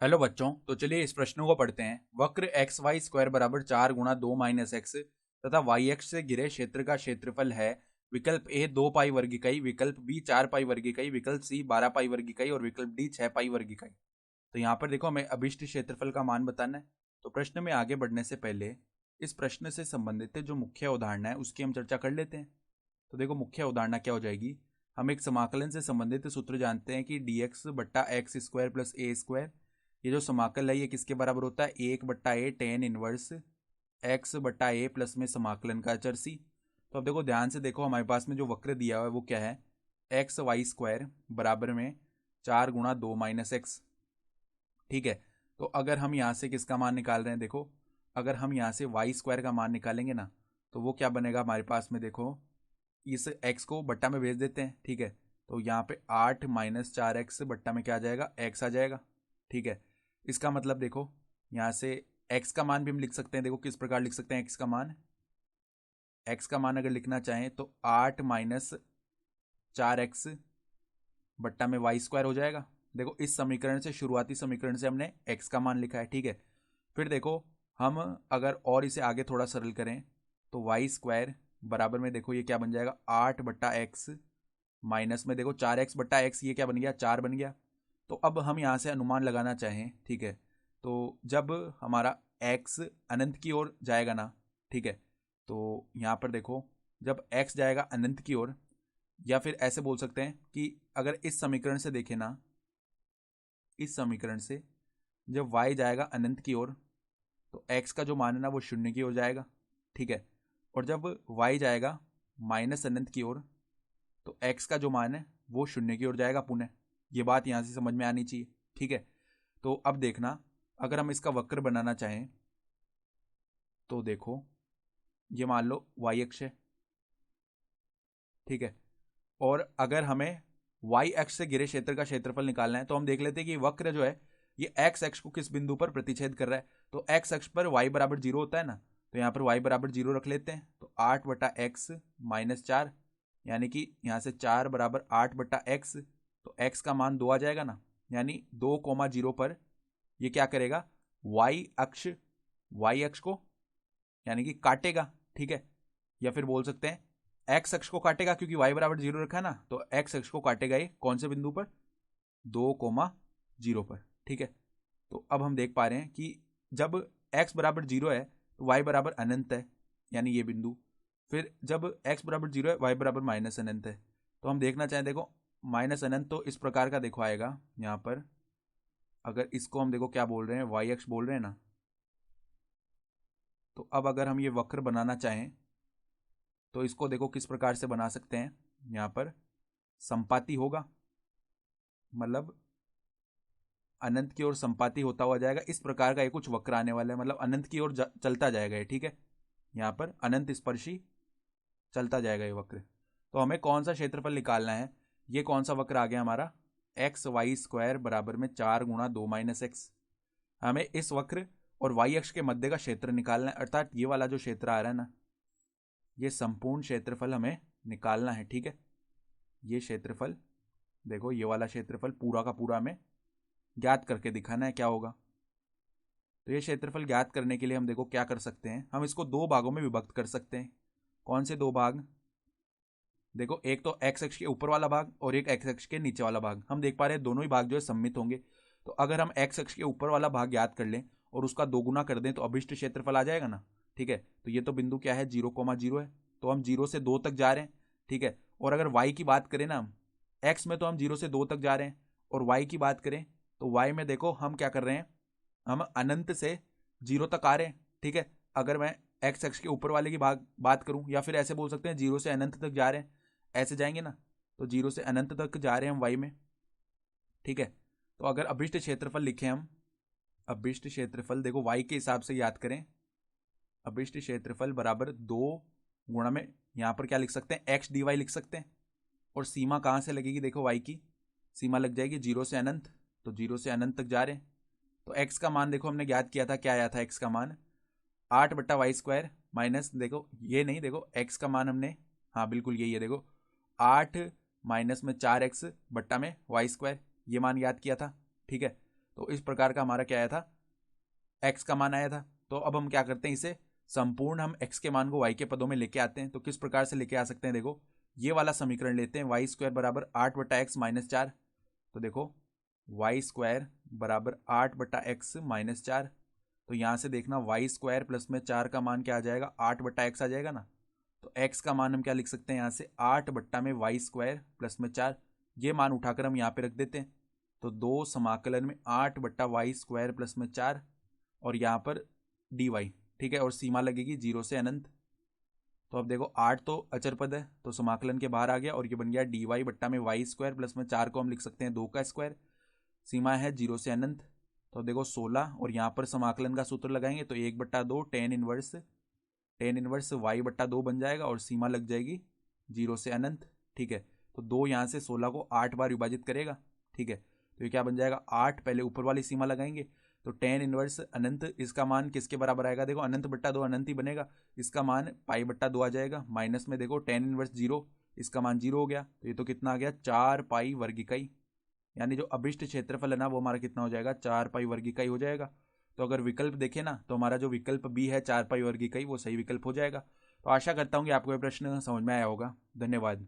Hello बच्चों, तो चलिए इस प्रश्न को पढ़ते हैं। वक्र एक्स वाई स्क्वायर बराबर 4 × 2 - x तथा वाई एक्स से घिरे क्षेत्र का क्षेत्रफल है। विकल्प ए 2 पाई वर्ग इकाई, विकल्प बी 4 पाई वर्ग इकाई, विकल्प सी 12 पाई वर्ग इकाई और विकल्प डी 6 पाई वर्ग इकाई। तो यहाँ पर देखो हमें अभिष्ट क्षेत्रफल का मान बताना है। तो प्रश्न में आगे बढ़ने से पहले इस प्रश्न से संबंधित जो मुख्य अवधारणा है उसकी हम चर्चा कर लेते हैं। तो देखो मुख्य अवधारणा क्या हो जाएगी। हम एक समाकलन से संबंधित सूत्र जानते हैं कि dx बट्टा एक्स स्क्वायर प्लस ए स्क्वायर, ये जो समाकल है ये किसके बराबर होता है, 1/a tan इनवर्स एक्स बट्टा ए प्लस में समाकलन का अचर सी। तो अब देखो ध्यान से देखो, हमारे पास में जो वक्र दिया हुआ है वो क्या है, एक्स वाई स्क्वायर बराबर में 4 × 2 - x। ठीक है। तो अगर हम यहाँ से किसका मान निकाल रहे हैं, देखो अगर हम यहाँ से वाई स्क्वायर का मान निकालेंगे ना, तो वो क्या बनेगा हमारे पास में, देखो इस x को बट्टा में भेज देते हैं। ठीक है। तो यहाँ पे 8 - 4x बट्टा में क्या आ जाएगा, x आ जाएगा। ठीक है। इसका मतलब देखो यहाँ से x का मान भी हम लिख सकते हैं। देखो किस प्रकार लिख सकते हैं x का मान। x का मान अगर लिखना चाहें तो 8 - 4x बट्टा में वाई स्क्वायर हो जाएगा। देखो इस समीकरण से, शुरुआती समीकरण से हमने x का मान लिखा है। ठीक है। फिर देखो हम अगर और इसे आगे थोड़ा सरल करें तो वाई स्क्वायर बराबर में देखो ये क्या बन जाएगा, 8/x माइनस में देखो 4x/x, ये क्या बन गया, 4 बन गया। तो अब हम यहाँ से अनुमान लगाना चाहें, ठीक है, तो जब हमारा x अनंत की ओर जाएगा ना, ठीक है, तो यहाँ पर देखो जब x जाएगा अनंत की ओर, या फिर ऐसे बोल सकते हैं कि अगर इस समीकरण से देखें ना, इस समीकरण से जब y जाएगा अनंत की ओर तो x का जो मान है ना वो शून्य की ओर जाएगा। ठीक है। और जब y जाएगा माइनस अनंत की ओर तो x का जो मान है वो शून्य की ओर जाएगा पुनः। ये बात यहाँ से समझ में आनी चाहिए। ठीक है। तो अब देखना, अगर हम इसका वक्र बनाना चाहें तो देखो ये मान लो y अक्ष है। ठीक है। और अगर हमें y अक्ष से घिरे क्षेत्र का क्षेत्रफल निकालना है तो हम देख लेते हैं कि वक्र जो है ये x अक्ष को किस बिंदु पर प्रतिच्छेद कर रहा है। तो x अक्ष पर y बराबर 0 होता है ना, तो यहाँ पर y बराबर 0 रख लेते हैं। तो 8/x - 4, यानी कि यहाँ से 4 बराबर 8/x, तो x का मान 2 आ जाएगा ना, यानी 2,0 पर ये क्या करेगा, y अक्ष को यानी कि काटेगा। ठीक है। या फिर बोल सकते हैं एक्स अक्ष को काटेगा, क्योंकि y बराबर 0 रखा है ना, तो एक्स अक्ष को काटेगा ये कौन से बिंदु पर, 2,0 पर। ठीक है। तो अब हम देख पा रहे हैं कि जब x बराबर 0 है तो y बराबर अनंत है, यानी ये बिंदु। फिर जब x बराबर 0 है y बराबर माइनस अनंत है। तो हम देखना चाहें, देखो माइनस अनंत तो इस प्रकार का देखो आएगा यहाँ पर। अगर इसको हम देखो क्या बोल रहे हैं, y अक्ष बोल रहे हैं ना, तो अब अगर हम ये वक्र बनाना चाहें तो इसको देखो किस प्रकार से बना सकते हैं। यहाँ पर संपाती होगा, मतलब अनंत की ओर संपाती होता हुआ जाएगा। इस प्रकार का ये कुछ वक्र आने वाला है, मतलब अनंत की ओर चलता जाएगा ये। ठीक है। यहाँ पर अनंत स्पर्शी चलता जाएगा ये वक्र। तो हमें कौन सा क्षेत्रफल निकालना है, ये कौन सा वक्र आ गया हमारा, एक्स वाई स्क्वायर बराबर में 4 × 2 - x। हमें इस वक्र और वाई अक्ष के मध्य का क्षेत्र निकालना है, अर्थात ये वाला जो क्षेत्र आ रहा है ना, ये संपूर्ण क्षेत्रफल हमें निकालना है। ठीक है। ये क्षेत्रफल देखो, ये वाला क्षेत्रफल पूरा का पूरा हमें ज्ञात करके दिखाना है क्या होगा। तो ये क्षेत्रफल ज्ञात करने के लिए हम देखो क्या कर सकते हैं, हम इसको दो भागों में विभक्त कर सकते हैं। कौन से दो भाग, देखो एक तो एक्स अक्ष के ऊपर वाला भाग और एक एक्स अक्ष के नीचे वाला भाग। हम देख पा रहे हैं दोनों ही भाग जो है सममित होंगे। तो अगर हम एक्स अक्ष के ऊपर वाला भाग ज्ञात कर लें और उसका दोगुना कर दें तो अभिष्ट क्षेत्रफल आ जाएगा ना। ठीक है। तो ये तो बिंदु क्या है, 0,0 है, तो हम 0 से 2 तक जा रहे हैं। ठीक है। और अगर y की बात करें ना, हम एक्स में तो हम 0 से 2 तक जा रहे हैं, और y की बात करें तो y में देखो हम क्या कर रहे हैं, हम अनंत से 0 तक आ रहे हैं। ठीक है। अगर मैं एक्स अक्ष के ऊपर वाले की बात करूं, या फिर ऐसे बोल सकते हैं 0 से अनंत तक जा रहे हैं, ऐसे जाएंगे ना, तो 0 से अनंत तक जा रहे हैं हम y में। ठीक है। तो अगर अभिष्ट क्षेत्रफल लिखें हम, अभिष्ट क्षेत्रफल देखो y के हिसाब से याद करें, अभिष्ट क्षेत्रफल बराबर 2 गुणा में यहाँ पर क्या लिख सकते हैं, एक्स dy लिख सकते हैं। और सीमा कहाँ से लगेगी, देखो y की सीमा लग जाएगी 0 से अनंत, तो 0 से अनंत तक जा रहे हैं। तो x का मान देखो हमने ज्ञात किया था, क्या आया था x का मान, 8/y² माइनस, देखो ये नहीं, देखो x का मान हमने, हाँ बिल्कुल यही है, देखो 8 माइनस में 4x बट्टा में y², ये मान याद किया था। ठीक है। तो इस प्रकार का हमारा क्या आया था, x का मान आया था। तो अब हम क्या करते हैं, इसे संपूर्ण हम x के मान को y के पदों में लेके आते हैं। तो किस प्रकार से लेके आ सकते हैं, देखो ये वाला समीकरण लेते हैं, वाई स्क्वायर बराबर 8/x-4। तो देखो वाई स्क्वायर बराबर 8/x-4। तो यहाँ से देखना वाई स्क्वायर प्लस में 4 का मान क्या आ जाएगा, 8/x आ जाएगा ना। तो x का मान हम क्या लिख सकते हैं यहाँ से, 8/वाई स्क्वायर प्लस में 4। ये मान उठाकर हम यहाँ पे रख देते हैं। तो 2 समाकलन में 8/वाई स्क्वायर प्लस में 4 और यहाँ पर dy, ठीक है, और सीमा लगेगी 0 से अनंत। तो अब देखो 8 तो अचर पद है तो समाकलन के बाहर आ गया और ये बन गया dy/वाई स्क्वायर प्लस में 4 को हम लिख सकते हैं 2 का स्क्वायर, सीमा है 0 से अनंत। तो देखो 16 और यहाँ पर समाकलन का सूत्र लगाएंगे तो 1/2 टेन इनवर्स y/2 बन जाएगा और सीमा लग जाएगी 0 से अनंत, ठीक है। तो 2 यहाँ से 16 को 8 बार विभाजित करेगा, ठीक है। तो ये क्या बन जाएगा 8, पहले ऊपर वाली सीमा लगाएंगे तो टेन इनवर्स अनंत, इसका मान किसके बराबर आएगा, देखो अनंत/2 अनंत ही बनेगा, इसका मान पाई/2 आ जाएगा। माइनस में देखो टेन इनवर्स 0, इसका मान 0 हो गया। तो ये तो कितना आ गया, 4 पाई वर्ग इकाई, यानी जो अभिष्ट क्षेत्रफल है ना वो हमारा कितना हो जाएगा, 4 पाई वर्ग इकाई हो जाएगा। तो अगर विकल्प देखें ना तो हमारा जो विकल्प बी है 4 पाई वर्ग इकाई वो सही विकल्प हो जाएगा। तो आशा करता हूँ कि आपको ये प्रश्न समझ में आया होगा। धन्यवाद।